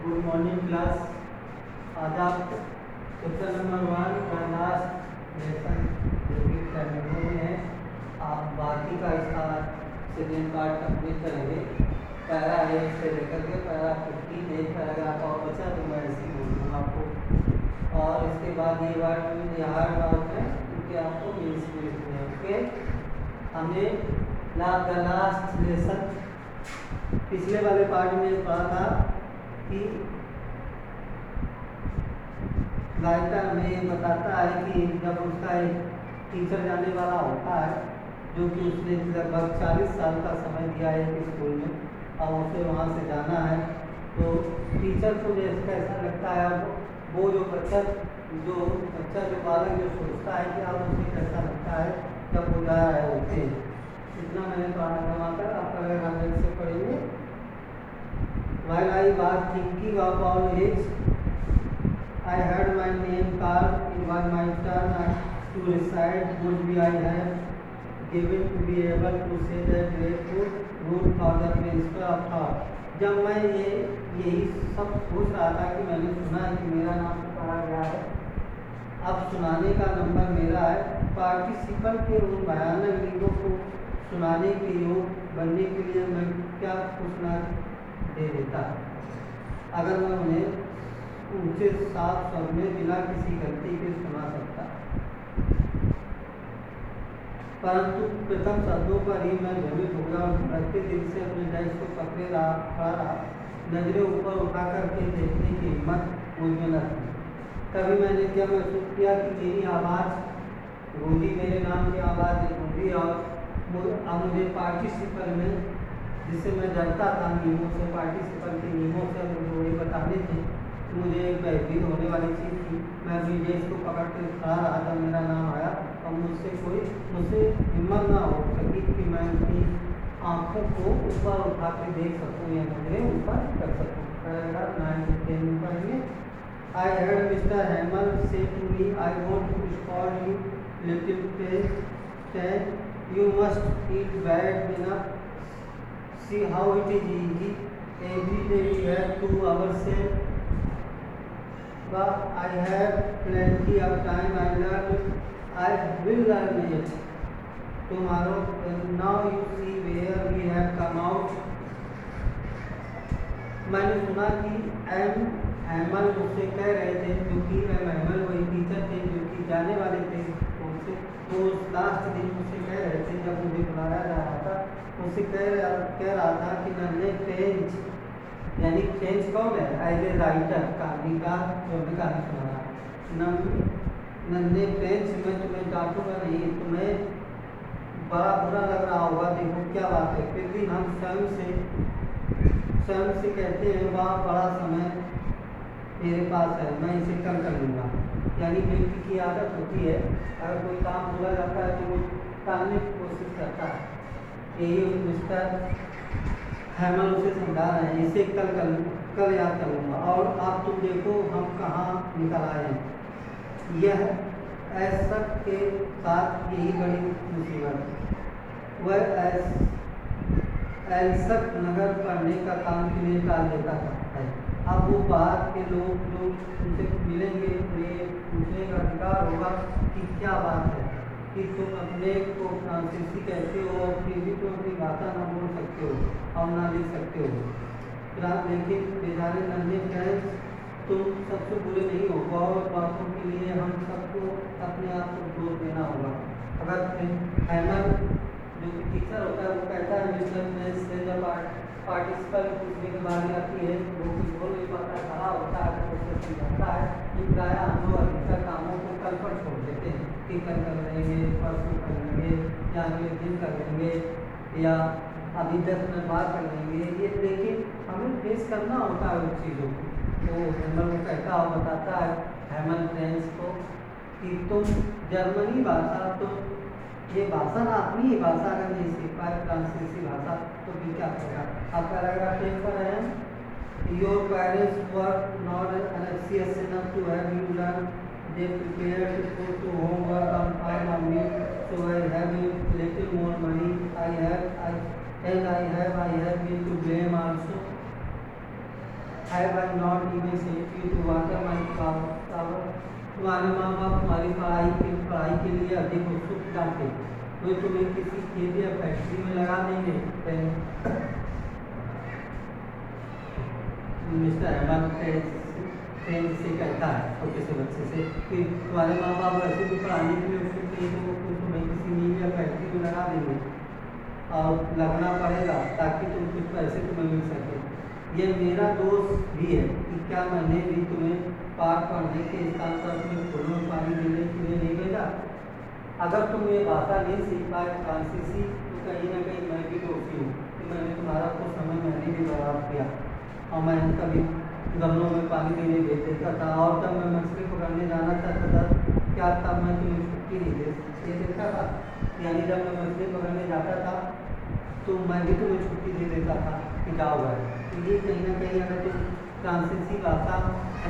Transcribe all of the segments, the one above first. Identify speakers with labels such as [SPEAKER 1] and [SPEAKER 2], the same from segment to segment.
[SPEAKER 1] Good morning class. आज आप chapter number 1 का लास्ट लेसन जो कि टर्मिनल में है, आप बाकी का इसका सेकेंड पार्ट कंप्लीट करेंगे। पैरा है से लेकर के पैरा 15 एक पैराग्राफ और बचा तो मैं ऐसे ही बोल दूँगा आपको। और इसके बाद ये वर्ड ये हार्ड वर्ड है क्योंकि आपको इंग्लिश में लिखने हैं। ओके, हमने द लास्ट लेसन पिछले वाले पार्ट में पढ़ा था कि राइटर में बताता है कि जब उसका एक टीचर जाने वाला होता है जो कि उसने लगभग 40 साल का समय दिया है एक स्कूल में, और उसे वहाँ से जाना है, तो टीचर को जैसे कैसा लगता है, वो जो बच्चा जो बालक जो सोचता है कि अब उसे कैसा लगता है जब वो जा रहा है उसे। इतना मैंने पढ़ा कर आप अगर हम से पढ़ेंगे। While I was thinking about it, I heard my name called. It was my turn to recite. Would be I have given to be able to say that grateful root for the principle of thought. जब मैं यही सब सोच रहा था कि मैंने सुना है कि मेरा नाम पुकारा गया है, अब सुनाने का नंबर मेरा है। पार्टिसिपल के उन भयानक लिंगों को सुनाने के योग बनने के लिए मैं क्या पूछना दे देता अगर मैं उन्हें ऊंचे साफ स्वर में बिना किसी गलती के सुना सकता। परंतु प्रथम शब्दों पर ही मैं भ्रमित हो गया और भटकते दिल से अपने डेस्क को पकड़े खड़ा रहा। नजरें ऊपर उठा करके देखने की हिम्मत मुझ में न थी। तभी मैंने क्या महसूस किया कि मेरी आवाज़ गूंजी, मेरे नाम की आवाज़ गूंजी, और अब मुझे पार्टिसिपल में, जिससे मैं डरता था नियमों से, पार्टिसिपल के नियमों से मुझे वही बताने थे कि मुझे एक भयभीत होने वाली चीज़ थी। मैं अपनी डेस्क को पकड़ कर खड़ा रहा था, मेरा नाम आया और मुझसे हिम्मत ना हो सकी कि मैं अपनी आँखों को ऊपर उठा के देख सकूँ या नजरें ऊपर कर सकूँ। I heard Mr. Hamel say to me, I want to spoil you little pet. You must eat bad enough. See how it is easy. Every day we have to ourselves. But I have plenty of time. I will learn it tomorrow. Now you see where we have come out. मैंने सुना कि M हैमल मुझसे कह रहे थे, जो कि M हैमल वही टीचर थे जो कि जाने वाले थे उनसे, वो लास्ट दिन मुझसे कह रहे थे जब मुझे बुलाया जा रहा था, मुझसे कह रहा था कि नन्हे फ्रेंच, यानी फ्रेंच कौन है, एज ए राइटर कहानी का जो भी कहानी सुना रहा, नन्हे फ्रेंच मैं तुम्हें डांटूंगा नहीं, तुम्हें बड़ा बुरा लग रहा होगा, देखो क्या बात है। फिर भी हम स्वयं से कहते हैं वह बड़ा समय मेरे पास है, मैं इसे कल कर लूँगा। यानी व्यक्ति की आदत होती है, अगर कोई काम बोला जाता है तो वो टालने की कोशिश करता है। यही मिस्टर हैमल उसे समझा रहे हैं, इसे कल याद कर लूँगा। और अब तुम देखो हम कहाँ निकल आए हैं। यह ऐसा के साथ यही बड़ी मुसीबत। वह एल्सक नगर पढ़ने का काम के लिए टाल देता है। अब वो बाहर के लोग उनसे मिलेंगे, उन्हें पूछने का अधिकार होगा कि क्या बात है कि तुम अपने को फ्रांसीसी कहते हो और फिर भी तुम अपनी भाषा ना बोल सकते हो और ना लिख सकते हो। लेकिन बेचारे नन्हे फ्रेंड्स, तुम सबसे बुरे नहीं हो, बहुत बातों के लिए हम सबको अपने आप को दोष देना होगा। अगर हैमल जो टीचर होता है वो कहता है मिस्टर फ्रेंच से जब पार्टिसिपल पूछने की बारी आती है, वो कुछ बोल नहीं पाता, खड़ा होता है, तो उसे समझाता है कि प्रायः हम लोग अधिकतर कामों को कल पर छोड़ देते हैं कि कल कर लेंगे, परसों कर लेंगे, या अगले दिन कर लेंगे, या अभी 10 मिनट बाद कर लेंगे। ये लेकिन हमें फेस करना होता है उस चीज़ों को। तो हैमल को कहता और बताता है हैमल फ्रेंच को कि तुम जर्मनी भाषा, तुम ये भाषा ना अपनी ही भाषा अगर नहीं सीख पाए फ्रांसीसी भाषा तो भी क्या करेगा। आप पैराग्राफ 1 पर हैं। Your parents work not anxious enough to have you learn, they prepare to go to homework on time on me, so I have little more money, I have been to blame also. Have I not even sent you to water my flower, तुम्हारे माँ बाप तुम्हारी पढ़ाई के लिए अधिक उत्सुक डालते, तो तुम्हें किसी खेत या फैक्ट्री में लगा देंगे। मिस्टर हेमंत फ्रेंड से कहता है छोटे से बच्चे से कि तुम्हारे माँ बाप ऐसे भी पढ़ाने के लिए उत्सुक नहीं, तो तुम्हें किसी मिल या फैक्ट्री में लगा देंगे और लगना पड़ेगा ताकि तुम कुछ पैसे तुम्हें मिल सके। ये मेरा दोस्त भी है कि क्या मैंने भी तुम्हें पाठ पढ़ने के स्थान पर अपने फूलों में पानी देने के लिए नहीं भेजा। अगर तुम ये भाषा नहीं सीख पाए फ्रांसीसी, तो कहीं ना कहीं मैं भी दोषी हूँ कि मैंने तुम्हारा कुछ समय मैंने भी बर्बाद किया और मैं कभी गमलों में पानी देने भेज देता था, और जब मैं मछली पकड़ने जाना चाहता था क्या तब मैं तुम्हें छुट्टी नहीं दे देता था, यानी जब मैं मछली पकड़ने जाता था तो मैं भी तुम्हें छुट्टी दे देता था कि जाओ घर। तो ये कहीं ना कहीं अगर तुम फ्रांसीसी भाषा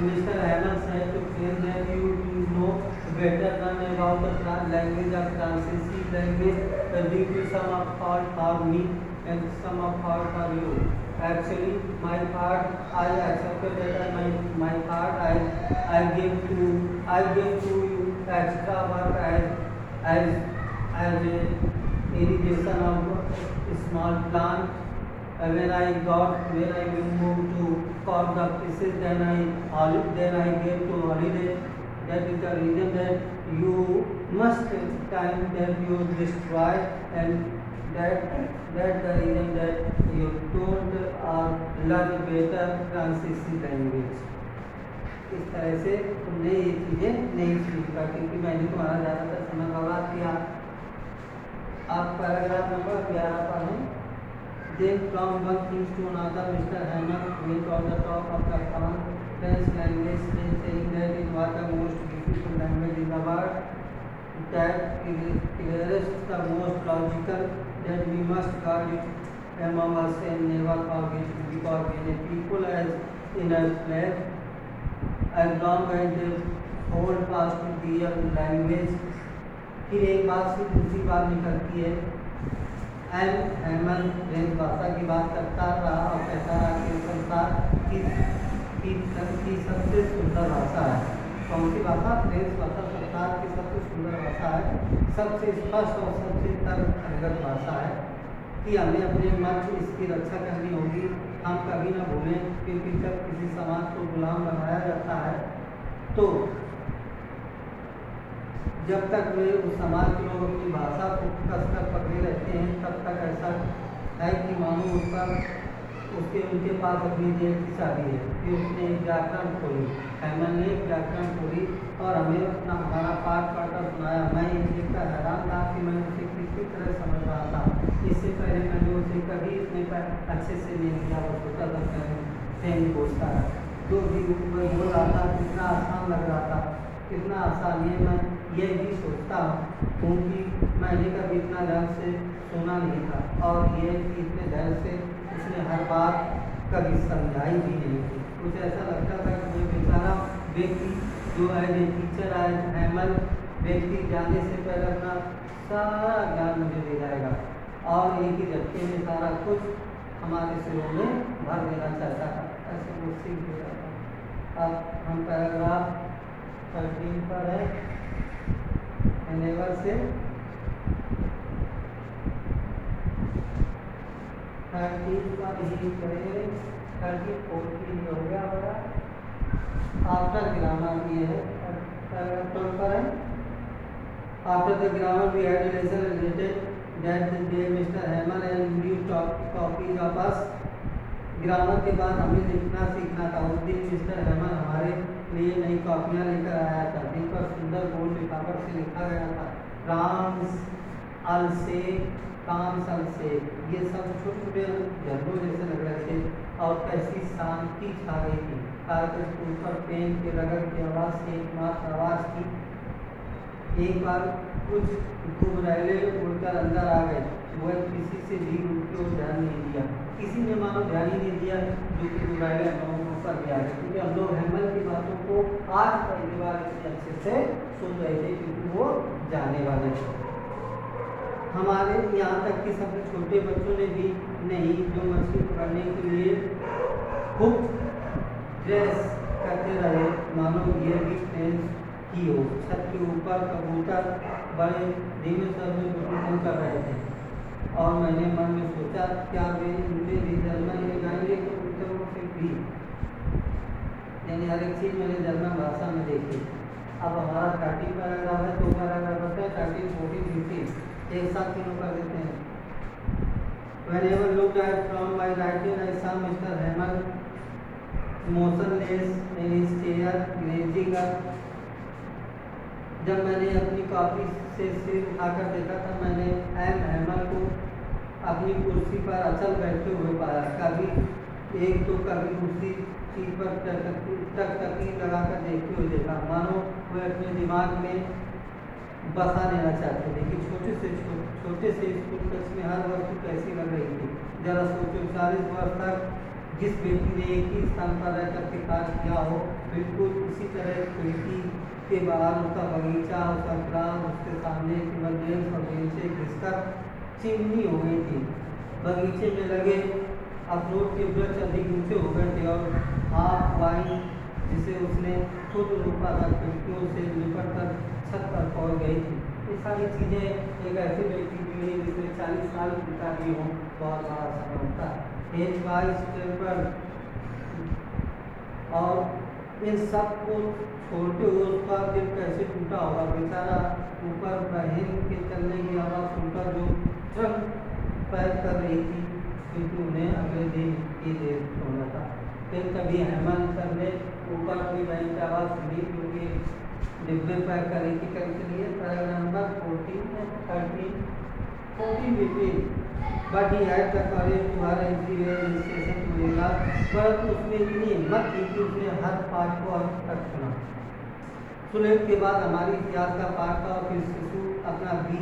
[SPEAKER 1] मिस्टर हेमंत है तो claim that you know better than about the language of फ्रांसीसी language due to some of fault for me and some of fault for you. Actually, my part I accepted that my part I gave to you extra work as a irrigation of small plant. When I moved to caught the fishes, then I gave to holiday. That is the reason that you must time that you destroy, and that the reason that you don't learn better फ्रांसीसी language. इस तरह से तुमने ये चीज़ें नहीं सीख पा क्योंकि मैंने तुम्हारा ज़्यादातर समय बर्बाद किया। आप पैराग्राफ नंबर 11 पढ़ें। Then from one thing to another, Mr. Hammer went on the top of the pond. French language saying that it was the most beautiful language in the world. That it is the most logical, that we must guard it among us and never forget it, because when people as in a place, as long as they hold fast to their language। फिर एक बात से दूसरी बात निकलती है। Hemant French भाषा की बात करता रहा और कहता रहा कि संसार की सबसे सुंदर भाषा है। कौन सी भाषा? फ्रेंच भाषा संसार की सबसे सुंदर भाषा है, सबसे स्पष्ट और सबसे तर्कसंगत भाषा है कि हमें अपने मत इसकी रक्षा करनी होगी। हम कभी ना भूलें क्योंकि जब किसी समाज को गुलाम बनाया जाता है तो जब तक वे उस समाज के लोग अपनी भाषा को कसकर पकड़े रहते हैं तब तक ऐसा है कि मानो उनके पास अपनी जेल की चाबी है। फिर उसने एक व्याकरण खोली, हेमंत ने एक व्याकरण खोली और हमें हमारा पाठ पढ़कर सुनाया। मैं ये देखकर हैरान था कि मैं उसे किसी तरह समझ रहा था। इससे पहले मैंने उसे कभी इतने अच्छे से नहीं किया। वो छोटा सा फ्रेंच बोलता है, जो भी बोल रहा था कितना आसान लग रहा था, कितना आसान। ये मैं ये भी सोचता हूँ क्योंकि मैंने कभी इतना ध्यान से सुना नहीं था और ये इतने ध्यान से उसने हर बात कभी समझाई भी नहीं थी। कुछ ऐसा लगता था कि वो बेचारा व्यक्ति जो एज ए टीचर आए हेमंत व्यक्ति जाने से पहले अपना सारा ज्ञान मुझे दे जाएगा और एक ही झटके में सारा कुछ हमारे सिरों में भर देना चाहता था। ऐसे वो सीख गया था। अब हम पैराग्राफ 13 पर है। एनेवर से 13 का ही करेंगे। 13 14 हो गया होगा। आफ्टर ग्रामर ये है पैराग्राफ पर है। After the grammar we had a lesson related that day Mr. Hammer and new copies of us। Grammar के बाद हमें लिखना सीखना था। उस दिन मिस्टर हेमर हमारे लिए नई कॉपियाँ लेकर आया था जिन पर सुंदर गोल लिखावट से लिखा गया था फ्रांस अलसे कांस अलसे। ये सब छोटे छोटे झरनों जैसे लग रहे थे और कैसी शांति छा गई थी। कागज के ऊपर पेन के रगड़ की आवाज़ से एकमात्र आवाज़ थी। एक बार कुछ घुघरैले उड़कर अंदर आ गए। वह किसी से भी उनकी ओर ध्यान नहीं दिया, किसी ने मानो ध्यान ही नहीं दिया जो कि घुघरैले हम लोगों पर भी आ गए, क्योंकि हम लोग हेमंत की बातों को आज पहली बार इतने अच्छे से सुन रहे थे क्योंकि वो जाने वाले थे। हमारे यहाँ तक कि सबसे छोटे बच्चों ने भी नहीं जो मछली पकड़ने के लिए हुक ड्रेस करते रहे मानो ये भी ट्रेन की हो। छत के ऊपर कबूतर बड़े धीमे स्वर में गुनगुन कर रहे थे और मैंने मन में सोचा क्या वे इनमें भी जर्मन में गाएंगे। कबूतरों से भी यानी हर एक चीज़ मैंने जर्मन भाषा में देखी। अब हमारा 30 पैराग्राफ है, 2 पैराग्राफ होते हैं, 30, 40, 50 एक साथ तीनों कर देते हैं। Whenever looked at from my writing, I saw Mr. Hamel motionless in his chair, gazing up. जब मैंने अपनी कॉपी से सिर उठाकर देखा था, मैंने एम हैमल को अपनी कुर्सी पर अचल बैठे हुए पाया। कभी एक तो कभी दूसरी चीज पर टकटकी लगाकर देखते हुए देखा, मानो वह अपने दिमाग में बसा लेना चाहते थे कि छोटे से स्कूल कक्ष में हर वस्तु कैसी लग रही थी। जरा सोचो, 40 वर्ष तक जिस बेटी ने एक ही स्थान पर रहकर कार्य किया हो, बिल्कुल उसी तरह खिड़की के बाहर उसका बगीचा, उसका ग्राम, उसके सामने केवल बेंच और बेंचे घिसकर चिमनी हो गई थी। बगीचे में लगे अखरोट के वृक्ष अधिक ऊंचे हो गए थे और हाफ वाइन जिसे उसने खुद रोका था खिड़कियों से निपट कर छत पर पहुँच गई थी। ये सारी चीज़ें एक ऐसे व्यक्ति के लिए जिसने 40 साल बिता दिए हों, बहुत बड़ा समय होता है। एज वाइज टेम्पर और इन सब को छोड़ते हुए उसका दिल कैसे टूटा होगा। बेचारा ऊपर बहन के चलने की आवाज़ सुनकर जो ट्रक पैक कर रही थी, क्योंकि उन्हें अगले दिन की देर होना था। फिर कभी हेमंत सर ने ऊपर अपनी बहन की आवाज़ सुनी, क्योंकि डिब्बे पैक कर रही थी कल के लिए। Paragraph number 14, 15 but he had the courage to her everywhere station to लेगा। परंतु उसमें इतनी हिम्मत थी कि उसने हर पाठ को अंत तक सुना। सुनने के बाद हमारी इतिहास का पाठ था और फिर शिशु अपना बी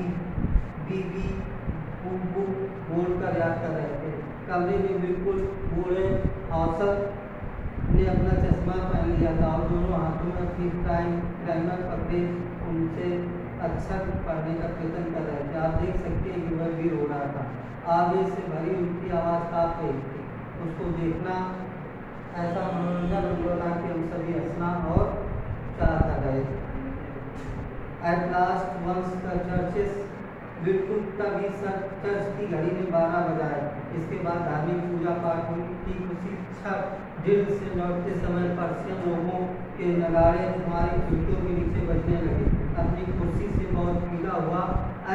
[SPEAKER 1] बोल कर याद कर रहे थे। कमरे में बिल्कुल बूढ़े औसत ने अपना चश्मा पहन लिया था और दोनों हाथों में अपनी प्राइमर पकड़े उनसे अक्षर पढ़ने का प्रयत्न कर रहे थे। आप देख सकते हैं कि वह भी रो रहा था। आवेश से भरी उनकी आवाज़ काँप रही थी। उसको देखना ऐसा मनोरंजन हो रहा कि हम सभी हंसना और चलाता गए। At last ones the churches बिल्कुल तभी चर्च की घड़ी में 12 बजाए। इसके बाद धार्मिक पूजा पाठ हुई। ठीक उसी ड्रिल से लौटते समय पर्शियन लोगों के नगाड़े हमारी खिड़कियों के नीचे बजने लगे। अपनी कुर्सी से बहुत पीला हुआ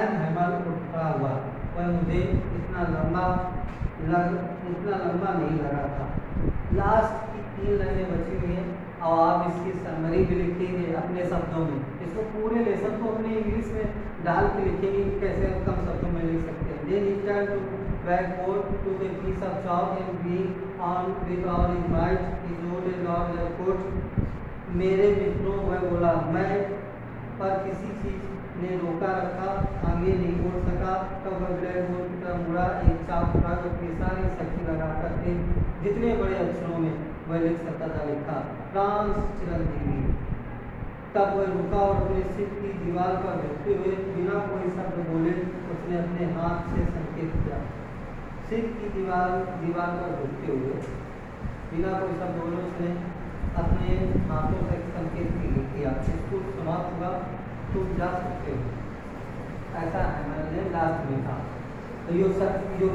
[SPEAKER 1] एम हैमल उठ खड़ा हुआ। वह मुझे इतना लंबा नहीं लगा था। लास्ट की 3 लाइनें बची हुई हैं और आप इसकी समरी भी लिखेंगे अपने शब्दों में। इसको पूरे लेसन को अपने इंग्लिश में डाल के लिखेंगे कि कैसे कम शब्दों में लिख सकते हैं। Then he turned to backward to the piece of chalk and being on with all his might, he wrote a long report. मेरे मित्रों, वह बोला, मैं पर किसी चीज़ ने रोका रखा, आगे नहीं बोल सका। तब वह ब्लैक बोर्ड की तरफ मुड़ा, एक चाक उठा कर अपनी सारी शक्ति लगा करके जितने बड़े अक्षरों में वह लिख सकता था लिखा, फ्रांस चिरंजीवी। तब वह रुका और अपने सिर की दीवार पर झुकते हुए बिना कोई शब्द बोले उसने अपने हाथ से संकेत किया। सिर की दीवार पर झुकते हुए बिना कोई शब्द बोले उसने अपने हाथों से संकेत किया। स्कूल समाप्त हुआ, तुम जा सकते हो। ऐसा है मैंने लास्ट में था। तो you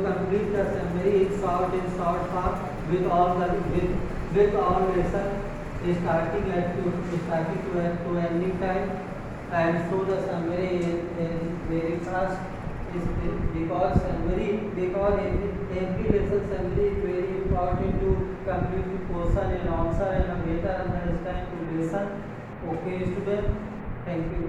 [SPEAKER 1] complete the summary in short form with all lesson starting to ending time, and so the summary is very fast is because every lesson summary is very important to complete the question and answer and a better understand to lesson. Okay student, thank you.